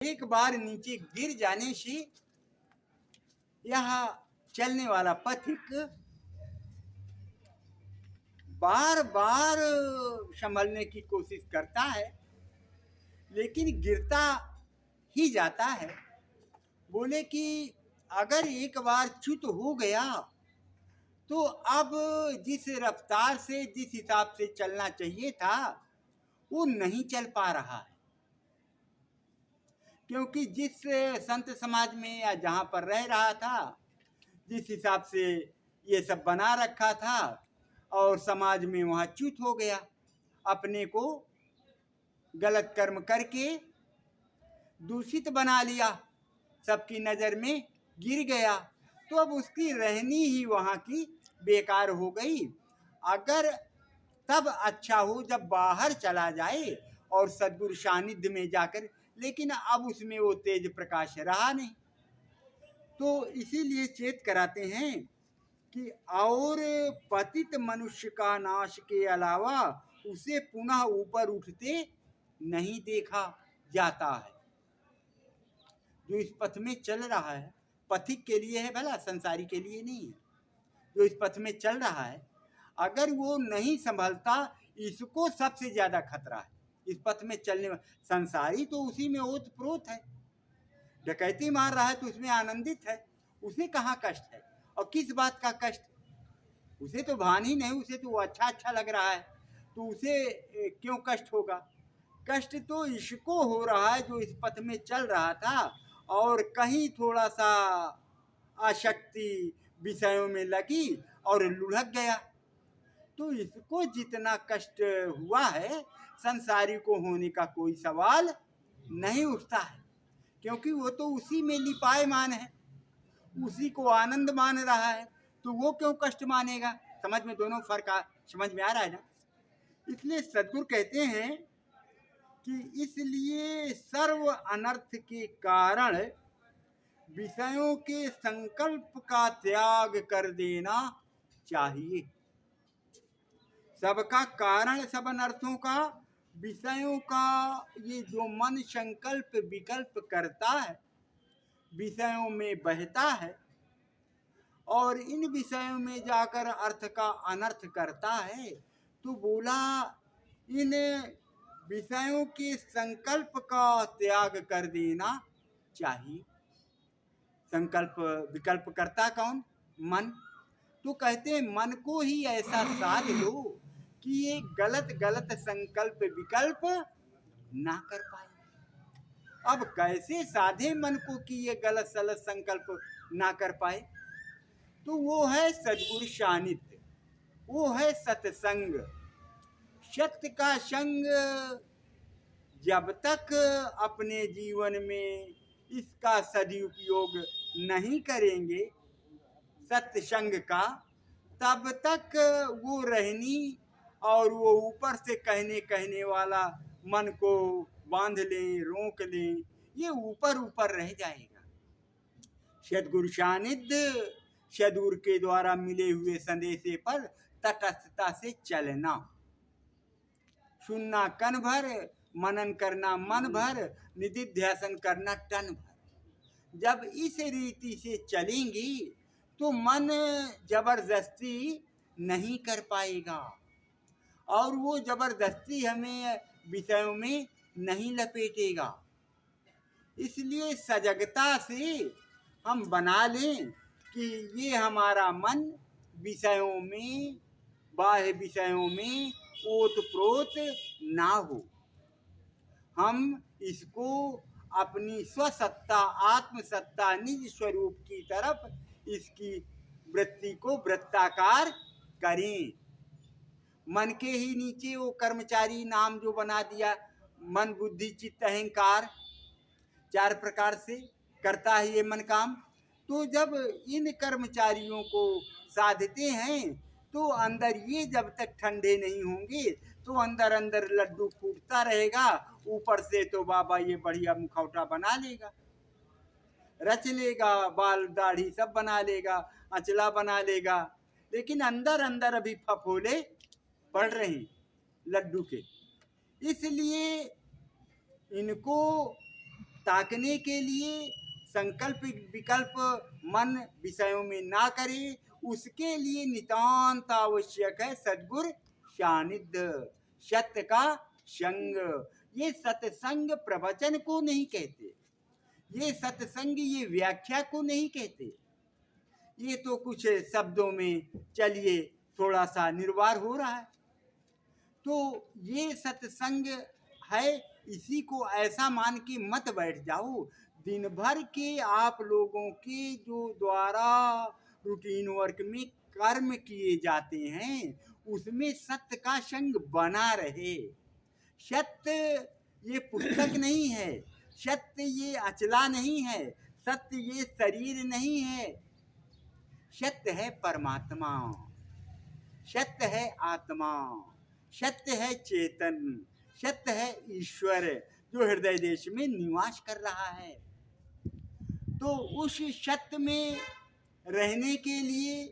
एक बार नीचे गिर जाने से यह चलने वाला पथिक बार बार संभलने की कोशिश करता है, लेकिन गिरता ही जाता है। बोले कि अगर एक बार च्युत हो गया तो अब जिस रफ्तार से, जिस हिसाब से चलना चाहिए था, वो नहीं चल पा रहा है। क्योंकि जिस संत समाज में या जहाँ पर रह रहा था, जिस हिसाब से ये सब बना रखा था, और समाज में वहाँ च्युत हो गया, अपने को गलत कर्म करके दूषित बना लिया, सबकी नज़र में गिर गया, तो अब उसकी रहनी ही वहाँ की बेकार हो गई। अगर तब अच्छा हो जब बाहर चला जाए और सद्गुरु सानिध्य में जाकर, लेकिन अब उसमें वो तेज प्रकाश रहा नहीं। तो इसीलिए चेत कराते हैं कि और पतित मनुष्य का नाश के अलावा उसे पुनः ऊपर उठते नहीं देखा जाता है। जो इस पथ में चल रहा है, पथिक के लिए है भला, संसारी के लिए नहीं है। जो इस पथ में चल रहा है, अगर वो नहीं संभलता, इसको सबसे ज्यादा खतरा है। इस पथ में चलने में संसारी तो उसी में ओत प्रोत है, डकैती मार रहा है तो उसमें आनंदित है, उसे कहाँ कष्ट है और किस बात का कष्ट? उसे तो भान ही नहीं, उसे तो अच्छा अच्छा लग रहा है, तो उसे क्यों कष्ट होगा? कष्ट तो इसको हो रहा है जो इस पथ में चल रहा था और कहीं थोड़ा सा आसक्ति विषयों में लगी और लुढ़क गया, तो इसको जितना कष्ट हुआ है, संसारी को होने का कोई सवाल नहीं उठता है। क्योंकि वो तो उसी में लिपायमान है, उसी को आनंद मान रहा है, तो वो क्यों कष्ट मानेगा? समझ में दोनों फर्क समझ में आ रहा है ना? इसलिए सद्गुरु कहते हैं कि इसलिए सर्व अनर्थ के कारण विषयों के संकल्प का त्याग कर देना चाहिए। सबका कारण, सब अनर्थों का, विषयों का ये जो मन संकल्प विकल्प करता है, विषयों में बहता है और इन विषयों में जाकर अर्थ का अनर्थ करता है, तो बोला इन विषयों के संकल्प का त्याग कर देना चाहिए। संकल्प विकल्प करता कौन? मन। तो कहते हैं मन को ही ऐसा साध लो कि ये गलत गलत संकल्प विकल्प ना कर पाए। अब कैसे साधे मन को कि ये गलत सलत संकल्प ना कर पाए? तो वो है सद्गुरु सानिध्य, वो है सत्संग। सत्य का संग जब तक अपने जीवन में इसका सदुपयोग नहीं करेंगे, सत्संग का, तब तक वो रहनी और वो ऊपर से कहने वाला मन को बांध लें, रोक लें, ये ऊपर ऊपर रह जाएगा। सद्गुरु सानिध्य, सद्गुरु के द्वारा मिले हुए संदेशे पर तटस्थता से चलना, सुनना कन भर, मनन करना मन भर, निधिध्यासन करना टन भर। जब इस रीति से चलेंगी तो मन जबरदस्ती नहीं कर पाएगा और वो जबरदस्ती हमें विषयों में नहीं लपेटेगा। इसलिए सजगता से हम बना लें कि ये हमारा मन विषयों में, बाह्य विषयों में ओत प्रोत ना हो। हम इसको अपनी स्वसत्ता, आत्मसत्ता, निज स्वरूप की तरफ इसकी वृत्ति को वृत्ताकार करें। मन के ही नीचे वो कर्मचारी नाम जो बना दिया, मन बुद्धि चित्त अहंकार, 4 प्रकार से करता है ये मन काम। तो जब इन कर्मचारियों को साधते हैं तो अंदर ये जब तक ठंडे नहीं होंगे तो अंदर अंदर लड्डू फूटता रहेगा। ऊपर से तो बाबा ये बढ़िया मुखौटा बना लेगा, रच लेगा, बाल दाढ़ी सब बना लेगा, अचला बना लेगा, लेकिन अंदर अंदर अभी फफोले पड़ रहे हैं लड्डू के। इसलिए इनको ताकने के लिए संकल्प विकल्प मन विषयों में ना करे, उसके लिए नितांत आवश्यक है सद्गुरु सानिध्य, सत्य का संग। ये सत्संग प्रवचन को नहीं कहते, ये सत्संग ये व्याख्या को नहीं कहते, ये तो कुछ शब्दों में चलिए थोड़ा सा निर्वार हो रहा है। तो ये सत्संग है, इसी को ऐसा मान के मत बैठ जाओ। दिन भर के आप लोगों के जो द्वारा रूटीन वर्क में कर्म किए जाते हैं, उसमें सत्य का संग बना रहे। सत्य ये पुस्तक नहीं है, सत्य ये अचला नहीं है, सत्य ये शरीर नहीं है, सत्य है परमात्मा, सत्य है आत्मा, सत्य है चेतन, सत्य है ईश्वर जो हृदय देश में निवास कर रहा है। तो उस सत्य में रहने के लिए